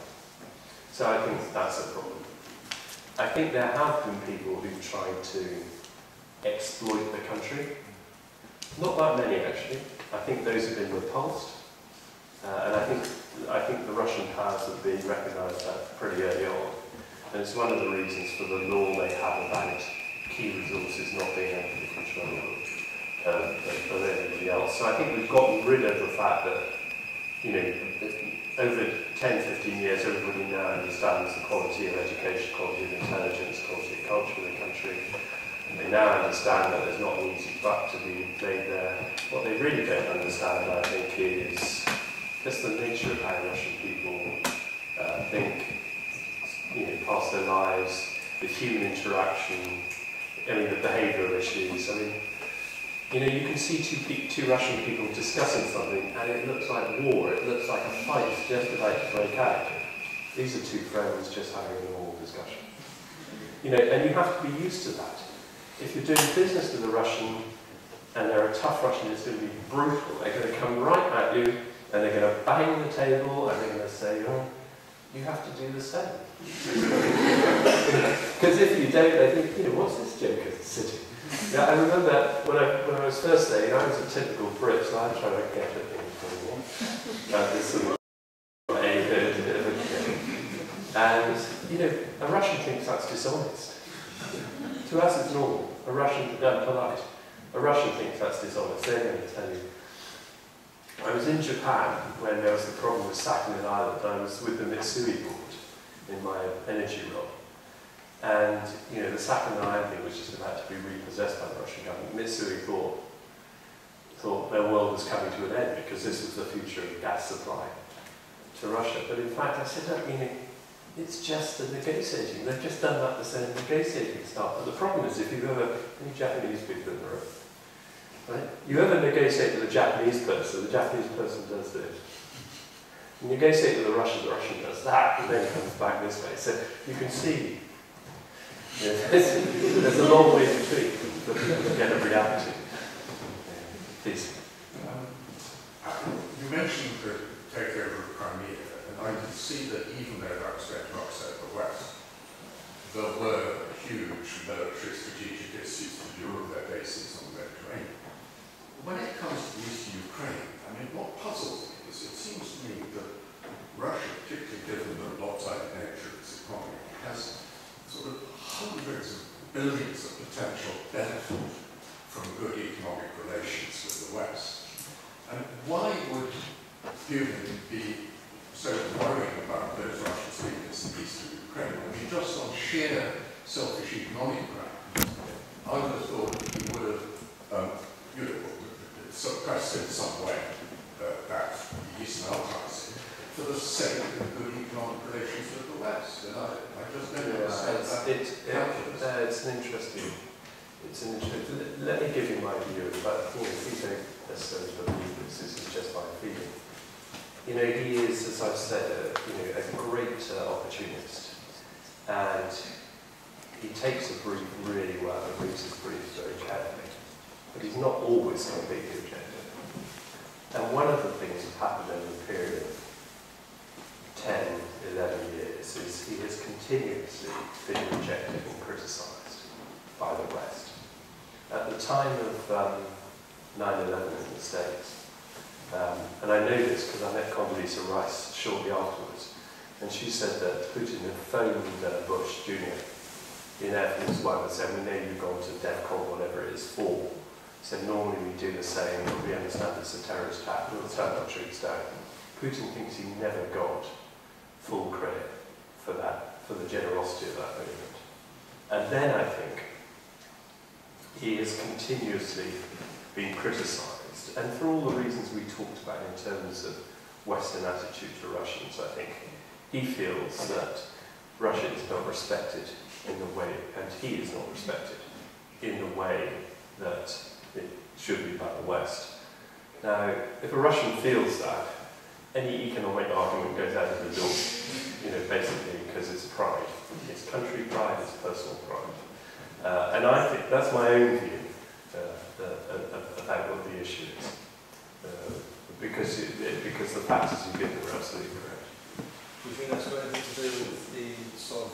So I think that's a problem. I think there have been people who've tried to exploit the country. Not that many, actually. I think those have been repulsed. And I think the Russian powers have been recognised that pretty early on. And it's one of the reasons for the law they have about key resources not being able to control of everybody else. So I think we've gotten rid of the fact that, over 10, 15 years, everybody now understands the quality of education, quality of intelligence, quality of culture in the country. And they now understand that there's not an easy buck to be made there. What they really don't understand, I think, is just the nature of how Russian people think, pass their lives, the human interaction, the behavioural issues. You can see two Russian people discussing something and it looks like war, it looks like a fight just about to break out. These are two friends just having a normal discussion. And you have to be used to that. If you're doing business with a Russian and they're a tough Russian, it's going to be brutal. They're going to come right at you and they're going to bang the table and they're going to say, oh, you have to do the same. Because if you don't, they think, what's this joker sitting? Yeah, I remember when I was first there, I was a typical Brit, so I was trying to get at things for this sort of and, a Russian thinks that's dishonest. To us it's normal. A Russian, polite. A Russian thinks that's dishonest. They're going to tell you. I was in Japan when there was the problem with Sakhalin Island. I was with the Mitsui board in my energy role. And, the Sakhalin Island thing was just about to be repossessed by the Russian government. Mitsui thought their world was coming to an end because this was the future of gas supply to Russia. But in fact, I said, look, it's just a negotiating. They've just done that to send negotiating stuff. But the problem is, if you've ever, any Japanese people in the room, right? You ever negotiate with a Japanese person, the Japanese person does this. You negotiate with the Russian does that, and then it comes back this way. So you can see there's a long way between for people to get a reality. Please. You mentioned the takeover of Crimea, and I can see that even though that was going to upset the West, there were huge military strategic issues to do with their bases on the Mediterranean. When it comes to the east of Ukraine, what puzzles me is it seems to me that Russia, particularly given the lopsided nature of its economy, has sort of hundreds of billions of potential benefit from good economic relations with the West. And why would Putin be so worried about those Russian speakers in the east of Ukraine? Just on sheer selfish economic grounds, I would have thought that he would have, suppressed in some way that the Eastern uprising for the sake of good economic relations with the West. And I just don't understand that. It's an interesting. Let me give you my view about it. If you don't necessarily believe this is just my feeling. He is, as I've said, a great opportunist, and he takes a brief really well and reads his briefs very carefully. But he's not always completely objective. And one of the things that happened over the period of 10, 11 years is he has continuously been rejected and criticised by the West. At the time of 9/11 in the States, And I know this because I met Condoleezza Rice shortly afterwards, and she said that Putin had phoned Bush Jr. in Air Force One and said, "We know you've gone to DEFCON, whatever it is, 4. Said, normally we do the same, but we understand it's a terrorist attack, we'll turn our troops down." Putin thinks he never got full credit for that, for the generosity of that movement. And then I think he has continuously been criticised, and for all the reasons we talked about in terms of Western attitude to Russians, I think he feels that Russia is not respected in the way, and he is not respected in the way that it should be by the West. Now, if a Russian feels that, any economic argument goes out of the door, basically because it's pride. It's country pride, it's personal pride. And I think that's my own view about what the issue is. Because the factors you give are absolutely correct. Do you think that's got anything to do with the sort of,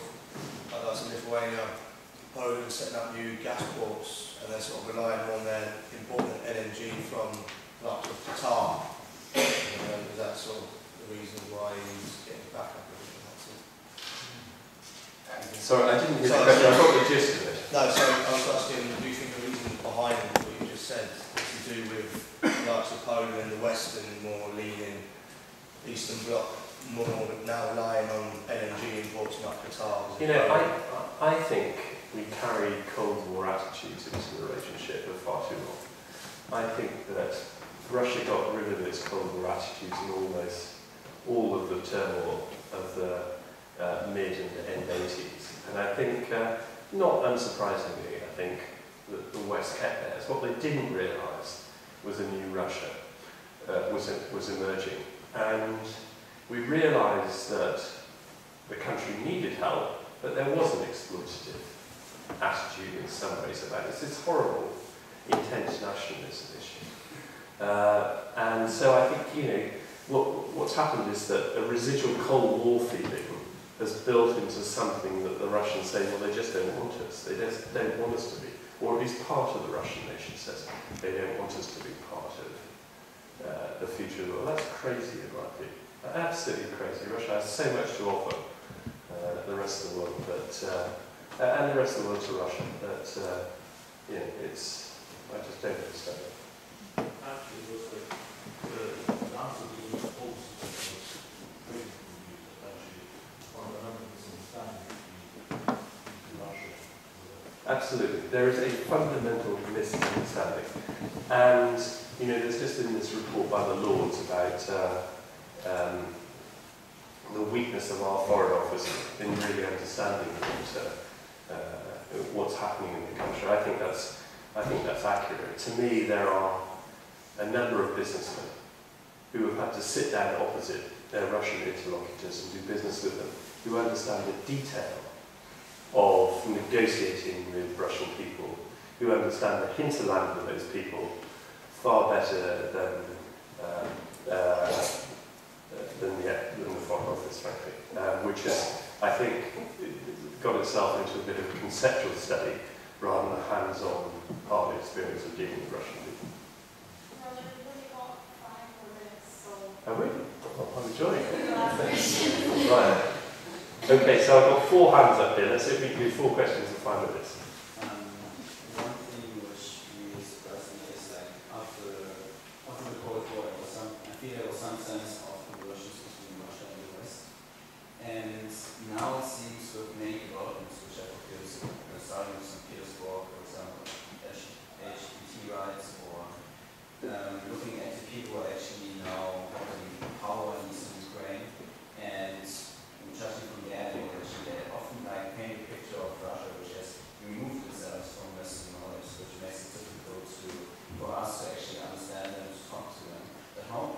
like that's in Lithuania, Poland setting up new gas ports, and they're sort of relying on their importing LNG from like Qatar? Is that sort of the reason why he's getting back up? Sorry, I didn't hear the question. I got the gist of it. No, so I was asking, do you think the reason behind what you just said is to do with likes of Poland and the Western more leaning Eastern Bloc, more now relying on LNG imports like Qatar? I think we carry Cold War attitudes into the relationship for far too long. I think that Russia got rid of its Cold War attitudes in almost all of the turmoil of the mid and end 80s. And I think, not unsurprisingly, I think that the West kept theirs. What they didn't realise was a new Russia was emerging. And we realised that the country needed help, but there was an exploitative attitude in some ways about it. It's this horrible, intense nationalism issue. And so I think, what's happened is that a residual Cold War feeling has built into something that the Russians say, well, they just don't want us. They just don't want us to be. Or at least part of the Russian nation says they don't want us to be part of the future of the world. That's crazy, in my view. Absolutely crazy. Russia has so much to offer the rest of the world, and the rest of the world to Russia. But I just don't understand it. Actually, it was the answer to the proposal was great for me, actually, fundamental misunderstanding between Russia and Absolutely. There is a fundamental misunderstanding. And, there's just in this report by the Lords about the weakness of our foreign office in really understanding what's happening in the country. I think that's accurate. To me, there are a number of businessmen who have had to sit down opposite their Russian interlocutors and do business with them, who understand the detail of negotiating with Russian people, who understand the hinterland of those people far better than the Foreign Office, frankly, which has, I think, got itself into a bit of a conceptual study rather than a hands-on hard experience of dealing with Russian people. Have we? I'm enjoying it. Right. Okay, so I've got 4 hands up here. Let's see if we can do 4 questions in 5 minutes. One thing which we personally is like after the Cold War, I feel there was some sense of conversions between Russia and the West. And now it seems with many developments which I propose, starting with St. Petersburg, for example, LGBT rights, or looking at the people who are actually now holding power in Eastern Ukraine, and judging from the ideology, they often paint a picture of Russia which has removed itself from Western knowledge, which makes it difficult for us to actually understand them, to talk to them. But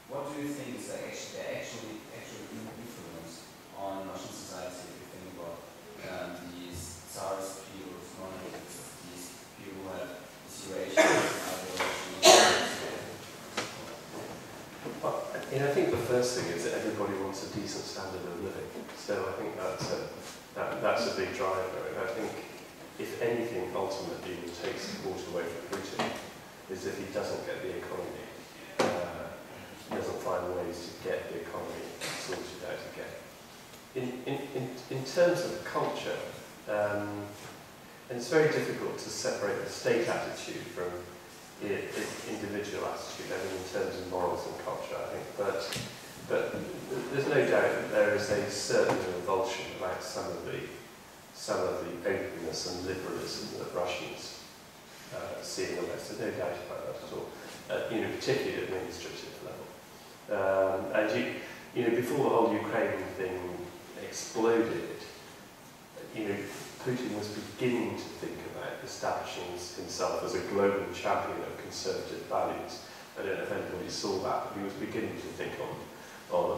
what do you think is the actual influence on Russian society if you think about these Tsarist people, monarchists, these people who have this Eurasian ideology? I think the first thing is that everybody wants a decent standard of living. So I think that's a big driver. And I think, if anything, ultimately will take support away from Putin is if he doesn't get the economy find ways to get the economy sorted out again. In terms of culture, and it's very difficult to separate the state attitude from individual attitude, I mean in terms of morals and culture, I think, but there's no doubt that there is a certain revulsion about some of the openness and liberalism that Russians see in the West. There's no doubt about that at all, particularly at administrative level. And before the whole Ukraine thing exploded, Putin was beginning to think about establishing himself as a global champion of conservative values. I don't know if anybody saw that, but he was beginning to think along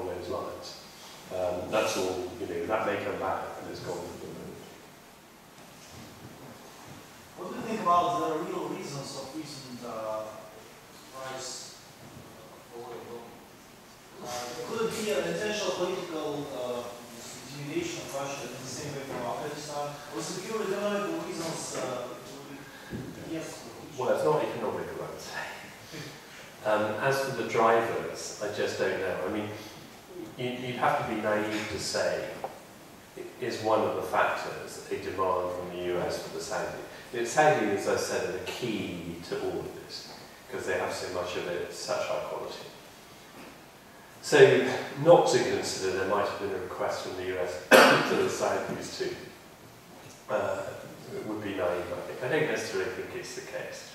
those lines. That's all, that may come back and it's gone for the moment. What do you think about the real reasons of recent price of oil? Could it be an intentional political intimidation of Russia in the same way for Afghanistan? Or is it pure economical reasons? Yes. Well, it's not economical, I would say. As for the drivers, I just don't know. I mean, you'd have to be naive to say, is one of the factors a demand from the US for the Saudi? The Saudi, as I said, are the key to all of this, because they have so much of it, such high quality. So, not to consider there might have been a request from the US to the Saudis too. It would be naive, I think. I don't necessarily think it's the case.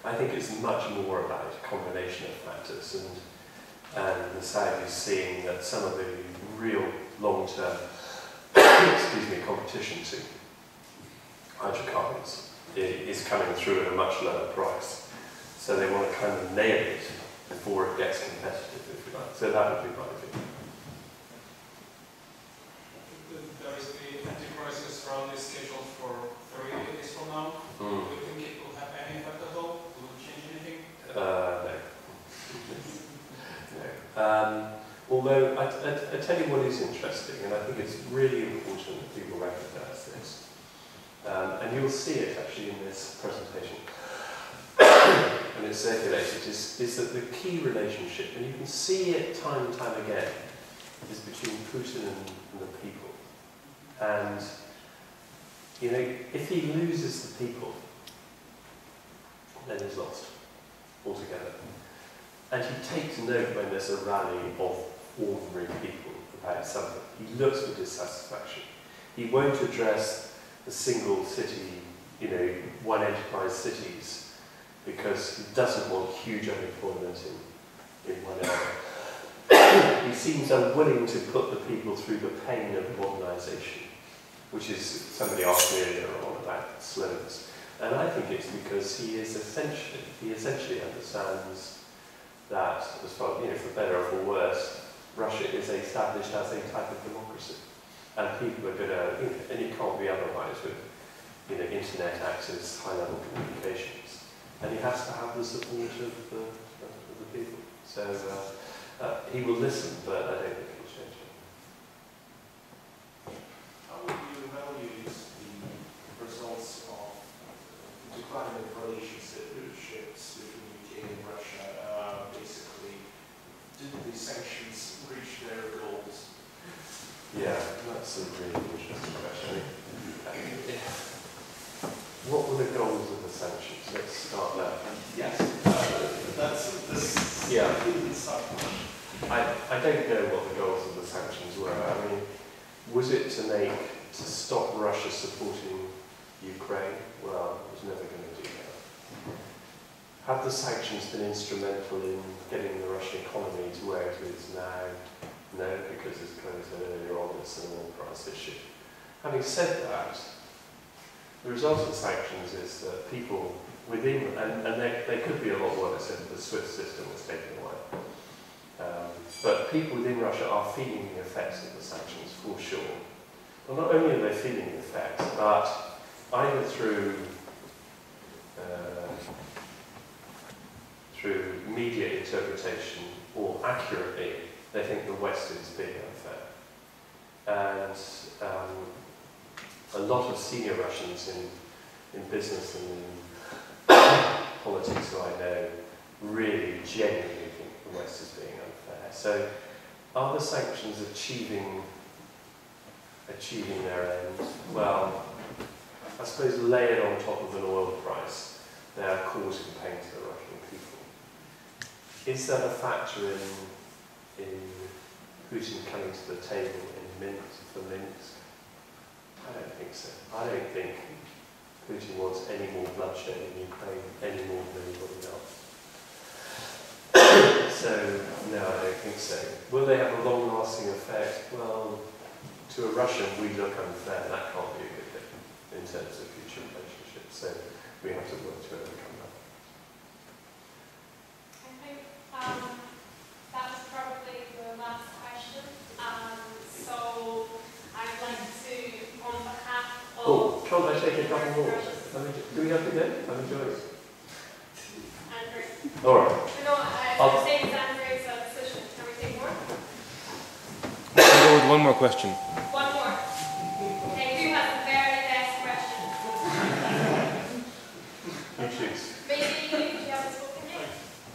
I think it's much more about a combination of factors and the Saudis seeing that some of the real long-term competition to hydrocarbons is coming through at a much lower price. So they want to kind of nail it before it gets competitive, if you like. So that would be my opinion. There is the anti-crisis rally scheduled for 3 days from now. Do you think it will have any effect at all? Will it change anything? No. No. Although, I tell you what is interesting, and I think it's really important that people recognise this, and you'll see it actually in this presentation, and it's circulated, is that the key relationship, and you can see it time and time again, is between Putin and the people. And, if he loses the people, then he's lost altogether. And he takes note when there's a rally of ordinary people about something. He looks for dissatisfaction. He won't address the single city, one enterprise cities, because he doesn't want huge unemployment in one area. He seems unwilling to put the people through the pain of modernisation, which is, somebody asked me earlier on about slowness. And I think it's because he essentially understands that, as far, for better or for worse, Russia is established as a type of democracy. And people are going to, and it can't be otherwise with, internet access, high-level communications. And he has to have the support of the people. So he will listen, but I don't think he'll change it. How would you evaluate the results of declining relationships between UK and Russia? Basically, did the sanctions reach their goals? Yeah, that's a really interesting question. What were the goals of the sanctions? Let's start there. Yes. Yeah. I don't know what the goals of the sanctions were. I mean, was it to stop Russia supporting Ukraine? Well, it was never going to do that. Have the sanctions been instrumental in getting the Russian economy to where it is now? No, because as Claire said earlier on, it's an oil price issue. Having said that, the result of the sanctions is that people within, and they could be a lot worse if the SWIFT system was taken away. But people within Russia are feeling the effects of the sanctions for sure. Well, not only are they feeling the effects, but either through media interpretation or accurately, they think the West is being unfair. And a lot of senior Russians in business and in politics who I know really genuinely think the West is being unfair. So, are the sanctions achieving their end? Well, I suppose layered on top of an oil price, they are causing pain to the Russian people. Is that a factor in Putin coming to the table in Minsk? I don't think so. I don't think Putin wants any more bloodshed in Ukraine any more than anybody else. So, no, I don't think so. Will they have a long-lasting effect? Well, to a Russian, we look unfair. That can't be a good thing in terms of future relationships. So, we have to work to overcome that. I think that was probably the last question. So I'd like to, on behalf of... Oh, can't I take a couple more? Do we have to go? I'm enjoying it. Andrew. All right. No, I was saying it's Andrew's decision. Can we take more? Let's go with one more question. One more. Okay, who has the very best question? You choose. Maybe you have a spoken name.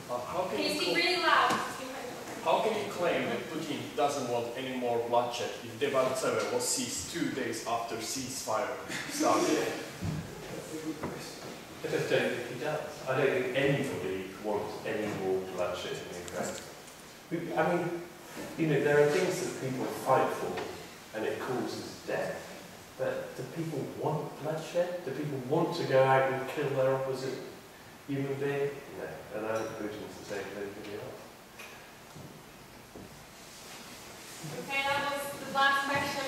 How Can you speak really loud? How can you claim that Putin doesn't want any more bloodshed if Debaltseve was seized 2 days after ceasefire started? I just don't think he does. I don't think anybody wants any more bloodshed in Ukraine. I mean, you know, there are things that people fight for and it causes death. But do people want bloodshed? Do people want to go out and kill their opposite human being? No. And I think Putin's the same as anybody else. Okay, that was the last question